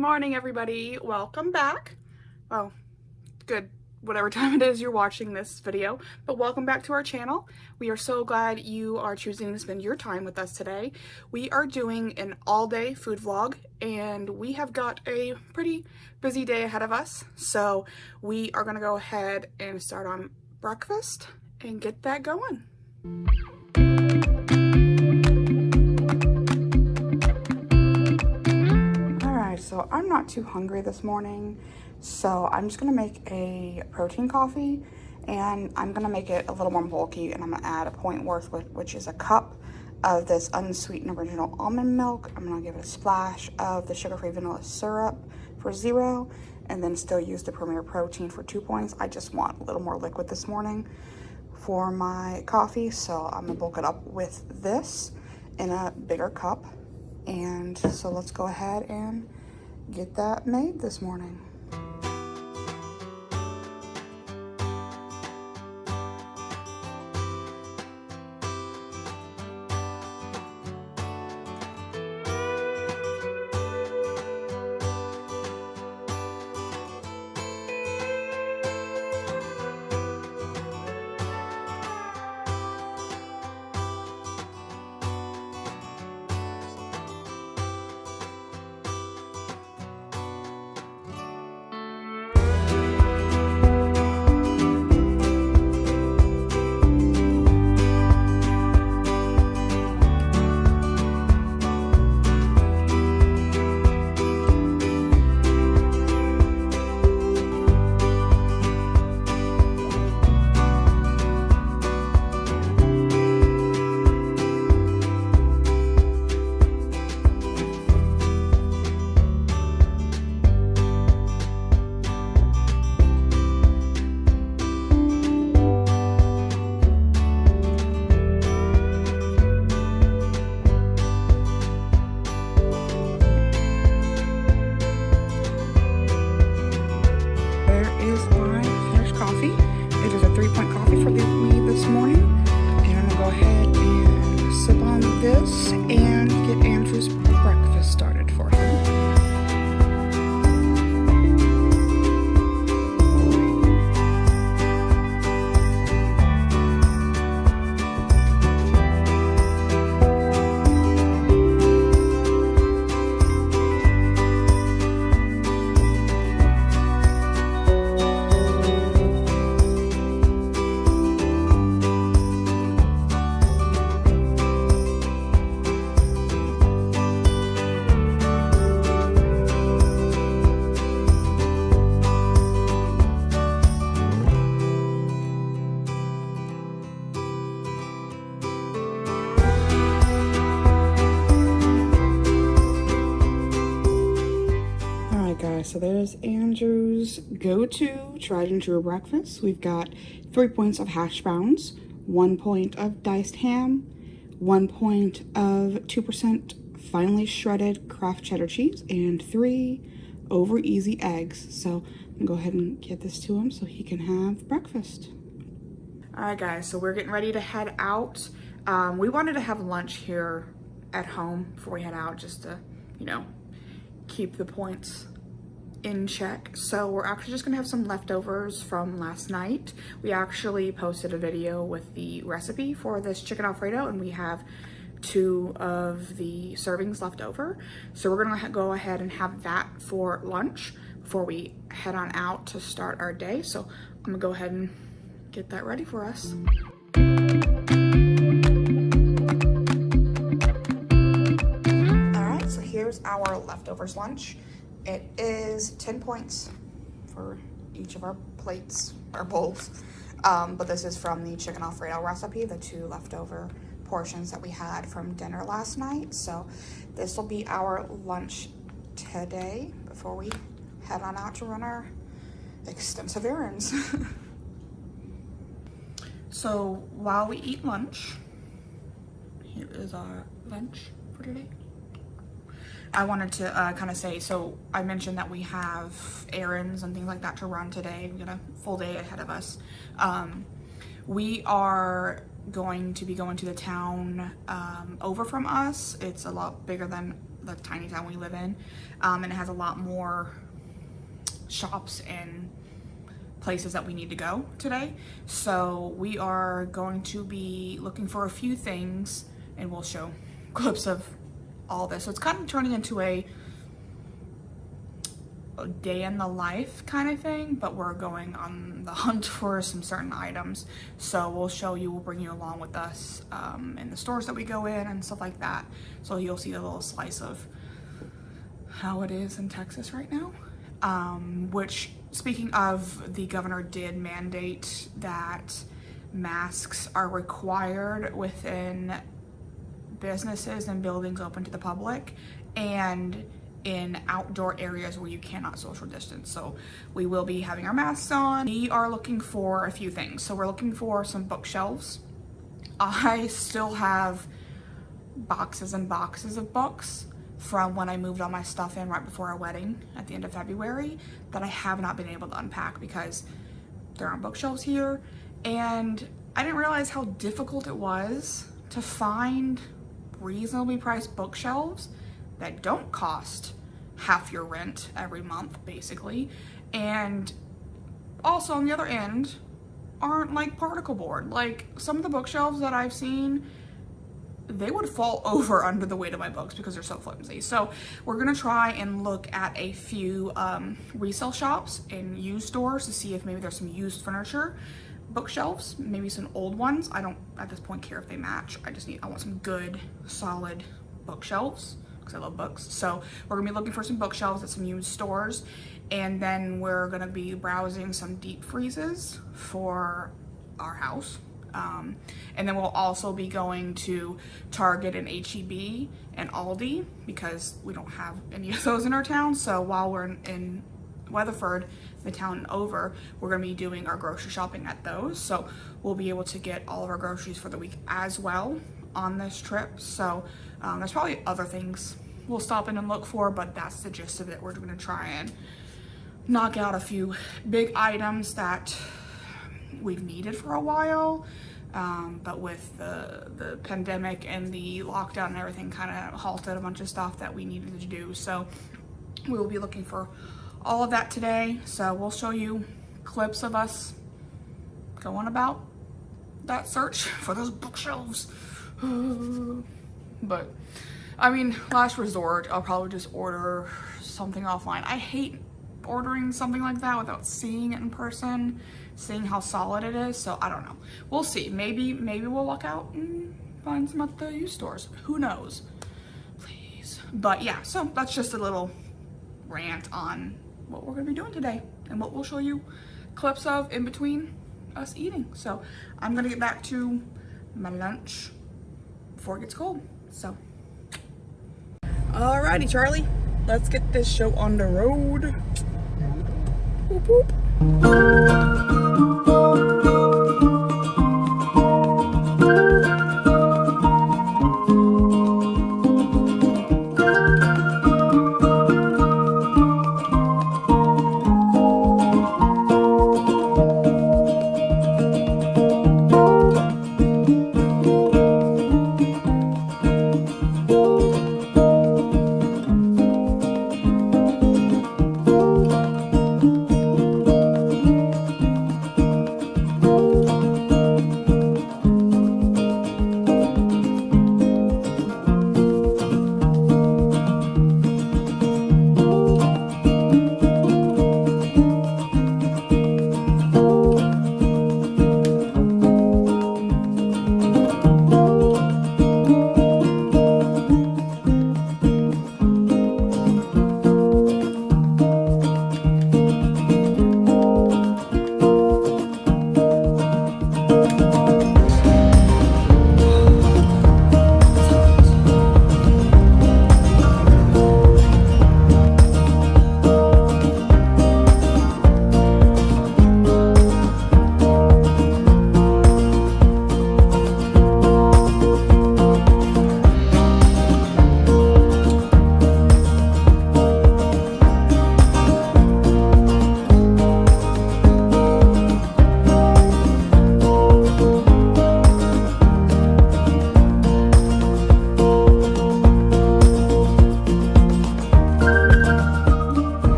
morning, everybody. Welcome back. Well, good whatever time it is you're watching this video, but welcome back to our channel. We are so glad you are choosing to spend your time with us today. We are doing an all-day food vlog, and we have got a pretty busy day ahead of us. So we are gonna go ahead and start on breakfast and get that going. So I'm not too hungry this morning, so I'm just gonna make a protein coffee, and I'm gonna make it a little more bulky, and I'm gonna add a point worth, which is a cup of this unsweetened original almond milk. I'm gonna give it a splash of the sugar-free vanilla syrup for 0, and then still use the Premier Protein for 2 points. I just want a little more liquid this morning for my coffee, so I'm gonna bulk it up with this in a bigger cup. And so let's go ahead and get that made this morning. And get Andrew's breakfast started for him. So there's Andrew's go-to tried and true breakfast. We've got 3 points of hash browns, 1 point of diced ham, 1 point of 2% finely shredded Kraft cheddar cheese, and 3 over easy eggs. So I'm gonna go ahead and get this to him so he can have breakfast. All right, guys, so we're getting ready to head out. We wanted to have lunch here at home before we head out, just to, you know, keep the points in check. So we're actually just gonna have some leftovers from last night. We actually posted a video with the recipe for this chicken Alfredo, and we have 2 of the servings left over. So we're gonna go ahead and have that for lunch before we head on out to start our day. So I'm gonna go ahead and get that ready for us. All right, so here's our leftovers lunch. It is 10 points for each of our plates, or bowls, but this is from the chicken Alfredo recipe, the 2 leftover portions that we had from dinner last night. So this will be our lunch today before we head on out to run our extensive errands. So while we eat lunch, here is our lunch for today. I wanted to kind of say, so I mentioned that we have errands and things like that to run today. We got a full day ahead of us. We are going to be going to the town over from us. It's a lot bigger than the tiny town we live in, and it has a lot more shops and places that we need to go today. So we are going to be looking for a few things, and we'll show clips of all this. So it's kind of turning into a day in the life kind of thing, but we're going on the hunt for some certain items. So we'll show you, we'll bring you along with us in the stores that we go in and stuff like that. So you'll see a little slice of how it is in Texas right now. Which, speaking of, the governor did mandate that masks are required within businesses and buildings open to the public, and in outdoor areas where you cannot social distance. So we will be having our masks on. We are looking for a few things. So we're looking for some bookshelves. I still have boxes and boxes of books from when I moved all my stuff in right before our wedding at the end of February that I have not been able to unpack because there aren't bookshelves here. And I didn't realize how difficult it was to find reasonably priced bookshelves that don't cost half your rent every month, basically. And also on the other end, aren't like particle board. Like some of the bookshelves that I've seen, they would fall over under the weight of my books because they're so flimsy. So we're gonna try and look at a few resale shops and used stores to see if maybe there's some used furniture bookshelves, maybe some old ones. I don't at this point care if they match. I want some good, solid bookshelves because I love books. So we're gonna be looking for some bookshelves at some used stores, and then we're gonna be browsing some deep freezes for our house. And then we'll also be going to Target and H-E-B and Aldi because we don't have any of those in our town. So while we're in Weatherford, the town over, we're gonna be doing our grocery shopping at those. So we'll be able to get all of our groceries for the week as well on this trip. So there's probably other things we'll stop in and look for, but that's the gist of it. We're gonna try and knock out a few big items that we've needed for a while, but with the pandemic and the lockdown and everything kind of halted a bunch of stuff that we needed to do. So we will be looking for all of that today. So we'll show you clips of us going about that search for those bookshelves. But I mean, last resort, I'll probably just order something offline. I hate ordering something like that without seeing it in person, seeing how solid it is. So I don't know, we'll see. Maybe we'll luck out and find some at the used stores, who knows, please. But yeah, so that's just a little rant on what we're gonna be doing today and what we'll show you clips of in between us eating. So I'm gonna get back to my lunch before it gets cold. So alrighty, Charlie, let's get this show on the road. Boop, boop.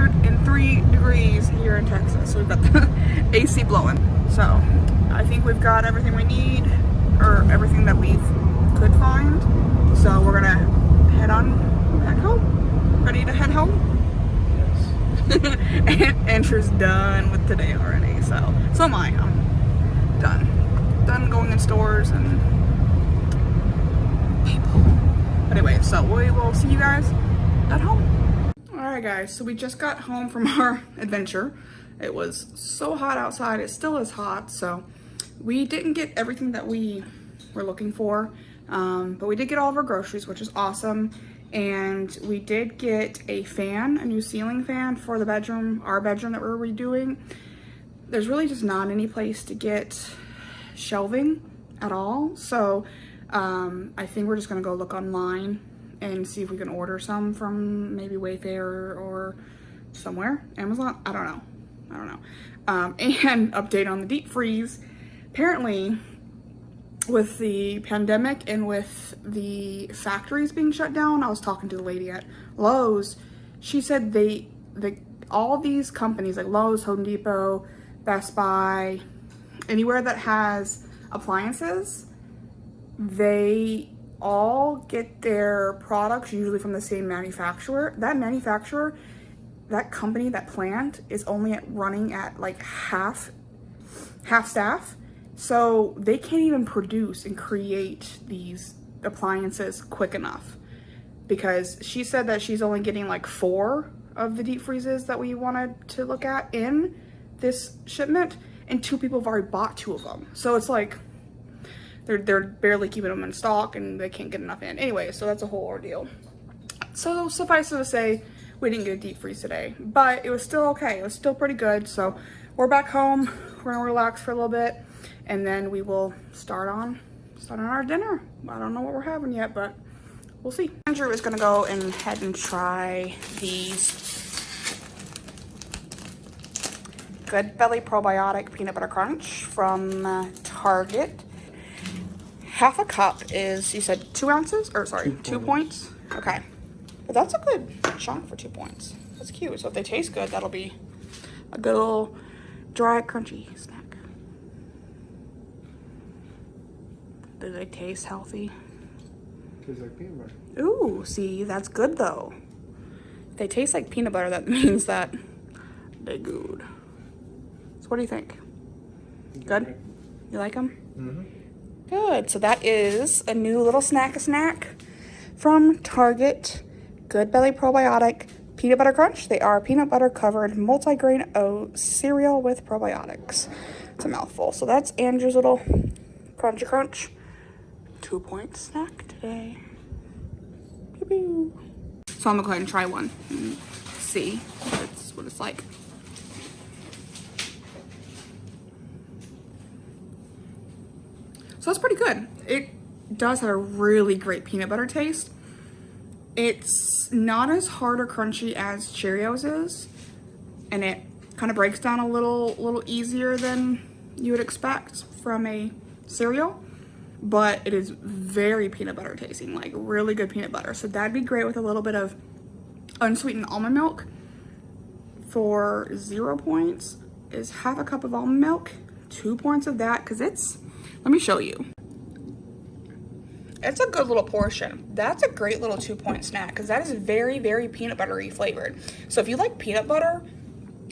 103 degrees here in Texas. So we've got the AC blowing. So I think we've got everything we need, or everything that we could find. So we're gonna head on back home. Ready to head home? Yes. Andrew's done with today already. So am I. I'm done going in stores and people. Anyway, so we will see you guys at home. Alright guys, so we just got home from our adventure. It was so hot outside. It still is hot, so we didn't get everything that we were looking for, but we did get all of our groceries, which is awesome. And we did get a fan, a new ceiling fan for the bedroom, our bedroom that we're redoing. There's really just not any place to get shelving at all, so I think we're just gonna go look online and see if we can order some from maybe Wayfair or somewhere, Amazon, I don't know. And update on the deep freeze. Apparently, with the pandemic and with the factories being shut down, I was talking to the lady at Lowe's. She said all these companies like Lowe's, Home Depot, Best Buy, anywhere that has appliances, they all get their products usually from the same manufacturer. That manufacturer, that company, that plant is only running at like half staff. So they can't even produce and create these appliances quick enough, because she said that she's only getting like 4 of the deep freezes that we wanted to look at in this shipment, and 2 people have already bought 2 of them. So it's like they're barely keeping them in stock and they can't get enough in. Anyway, so that's a whole ordeal. So suffice it to say, we didn't get a deep freeze today, but it was still okay. It was still pretty good. So we're back home. We're gonna relax for a little bit, and then we will start on our dinner. I don't know what we're having yet, but we'll see. Andrew is gonna go and head and try these Good Belly Probiotic Peanut Butter Crunch from Target. Half a cup is, you said 2 ounces? Or sorry, 2 points? Okay. But that's a good chunk for 2 points. That's cute. So if they taste good, that'll be a good little dry, crunchy snack. Do they taste healthy? Tastes like peanut butter. Ooh, see, that's good though. If they taste like peanut butter, that means that they're good. So what do you think? Good? You like them? Mm-hmm. Good. So that is a new little snack from Target. Good Belly Probiotic Peanut Butter Crunch. They are peanut butter covered multi-grain oat cereal with probiotics. It's a mouthful. So that's Andrew's little crunchy crunch. 2-point snack today. Pew pew. So I'm gonna go ahead and try one and see what it's like. So that's pretty good. It does have a really great peanut butter taste. It's not as hard or crunchy as Cheerios is, and it kind of breaks down a little easier than you would expect from a cereal, but it is very peanut butter tasting, like really good peanut butter. So that'd be great with a little bit of unsweetened almond milk. For 0 points is half a cup of almond milk, 2 points of that, because it's, let me show you. It's a good little portion. That's a great little 2-point snack, because that is very, very peanut buttery flavored. So if you like peanut butter,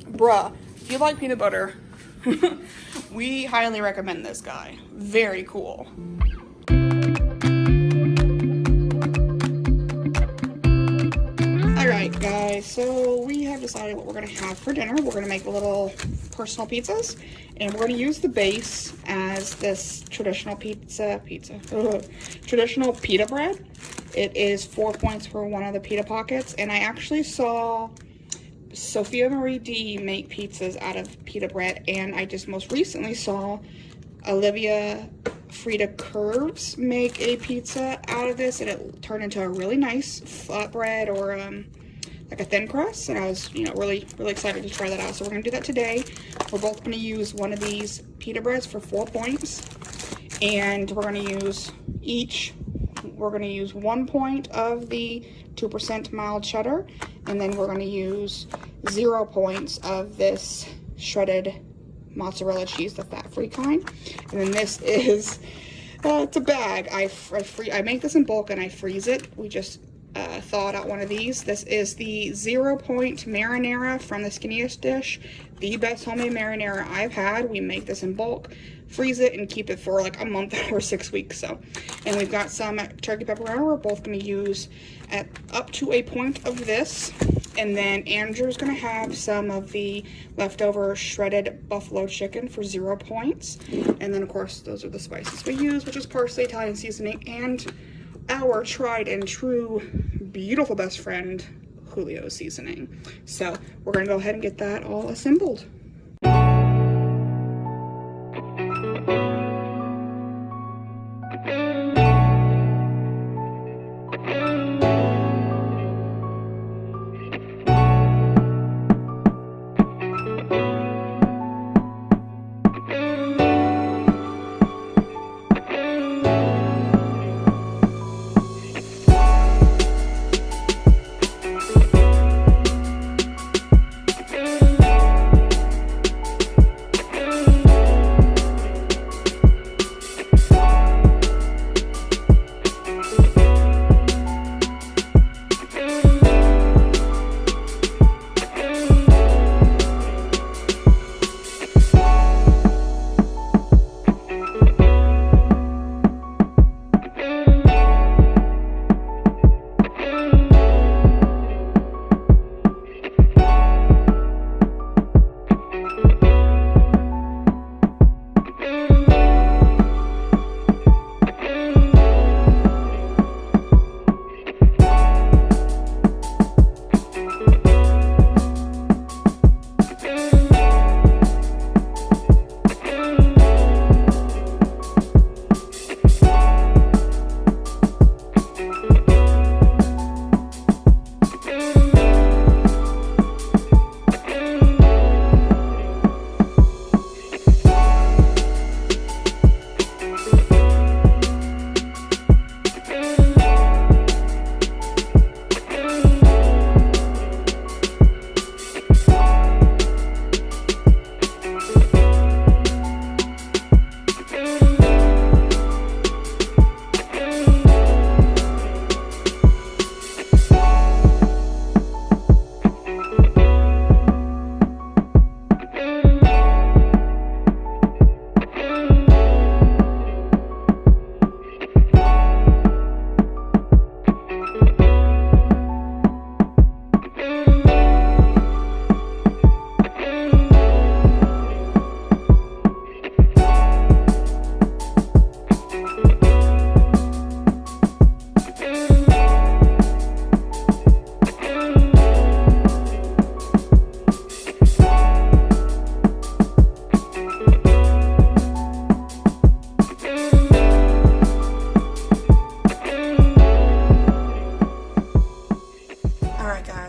if you like peanut butter, we highly recommend this guy. Very cool. Alright guys, so we have decided what we're going to have for dinner. We're going to make little personal pizzas, and we're going to use the base as this traditional traditional pita bread. It is 4 points for one of the pita pockets, and I actually saw Sophia Marie D make pizzas out of pita bread, and I just most recently saw Olivia Frida Curves make a pizza out of this, and it turned into a really nice flatbread or like a thin crust, and I was, really excited to try that out. So we're gonna do that today. We're both gonna use one of these pita breads for 4 points, and we're gonna use 1 point of the 2% mild cheddar, and then we're gonna use 0 points of this shredded mozzarella cheese, the fat-free kind. And then this is, it's a bag. I make this in bulk and I freeze it. We just thawed out one of these. This is the 0 point marinara from the Skinniest Dish. The best homemade marinara I've had. We make this in bulk, freeze it, and keep it for like a month or 6 weeks. So, and we've got some turkey pepperoni. We're both going to use at up to a point of this. And then Andrew's going to have some of the leftover shredded buffalo chicken for 0 points. And then, of course, those are the spices we use, which is parsley, Italian seasoning, and our tried and true beautiful best friend, Julio seasoning. So we're going to go ahead and get that all assembled.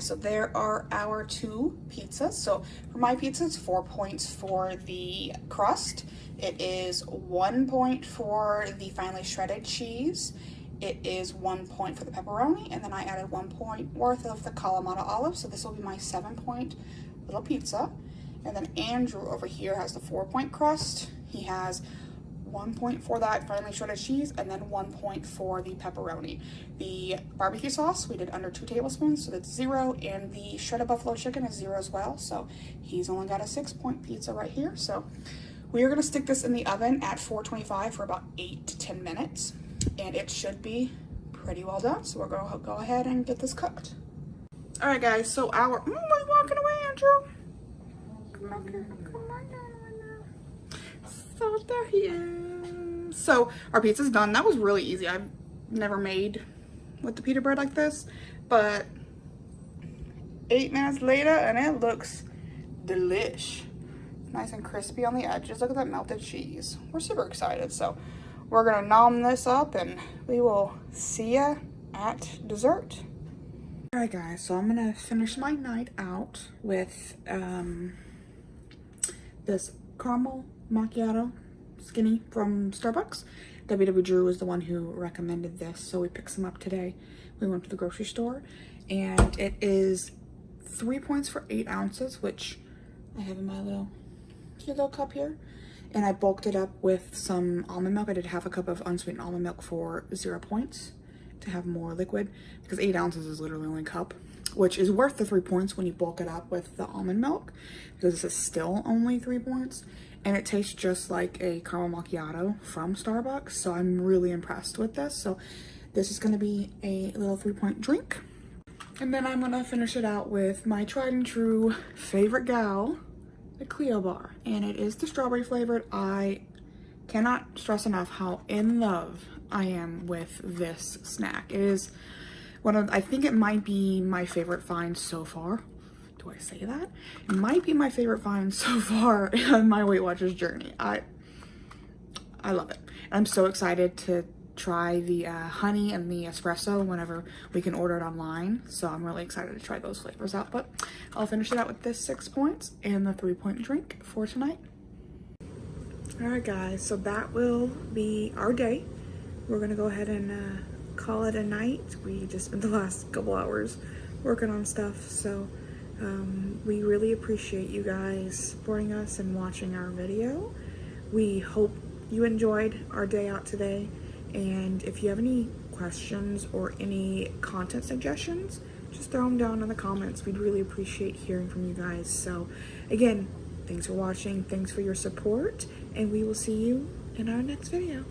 So there are our 2 pizzas. So for my pizza, it's 4 points for the crust. It is 1 point for the finely shredded cheese. It is 1 point for the pepperoni, and then I added 1 point worth of the Kalamata olive. So this will be my 7 point little pizza. And then Andrew over here has the 4 point crust. He has 1 point for that finely shredded cheese, and then 1 point for the pepperoni. The barbecue sauce, we did under 2 tablespoons, so that's 0, and the shredded buffalo chicken is 0 as well, so he's only got a 6 point pizza right here. So we are going to stick this in the oven at 425 for about 8 to 10 minutes, and it should be pretty well done. So we're going to go ahead and get this cooked. All right, guys, so our, why are you walking away, Andrew? Come on, come on down. So there he is. So our pizza's done. That was really easy. I've never made with the pita bread like this, but 8 minutes later and it looks delish. Nice and crispy on the edges. Look at that melted cheese. We're super excited. So we're gonna nom this up and we will see ya at dessert. All right, guys, so I'm gonna finish my night out with this caramel macchiato skinny from Starbucks. WW Drew is the one who recommended this, so we picked some up today. We went to the grocery store, and it is 3 points for 8 ounces, which I have in my little cute little cup here. And I bulked it up with some almond milk. I did half a cup of unsweetened almond milk for 0 points to have more liquid, because 8 ounces is literally only a cup, which is worth the 3 points when you bulk it up with the almond milk, because this is still only 3 points. And it tastes just like a caramel macchiato from Starbucks. So I'm really impressed with this. So this is gonna be a little 3-point drink. And then I'm gonna finish it out with my tried and true favorite gal, the Clio bar. And it is the strawberry flavored. I cannot stress enough how in love I am with this snack. It is one of, I think it might be my favorite find so far. Do I say that? It might be my favorite find so far on my Weight Watchers journey. I love it. I'm so excited to try the honey and the espresso whenever we can order it online. So I'm really excited to try those flavors out. But I'll finish it out with this 6 points and the 3-point drink for tonight. All right, guys. So that will be our day. We're gonna go ahead and call it a night. We just spent the last couple hours working on stuff. So we really appreciate you guys supporting us and watching our video. We hope you enjoyed our day out today. And if you have any questions or any content suggestions, just throw them down in the comments. We'd really appreciate hearing from you guys. So again, thanks for watching. Thanks for your support. And we will see you in our next video.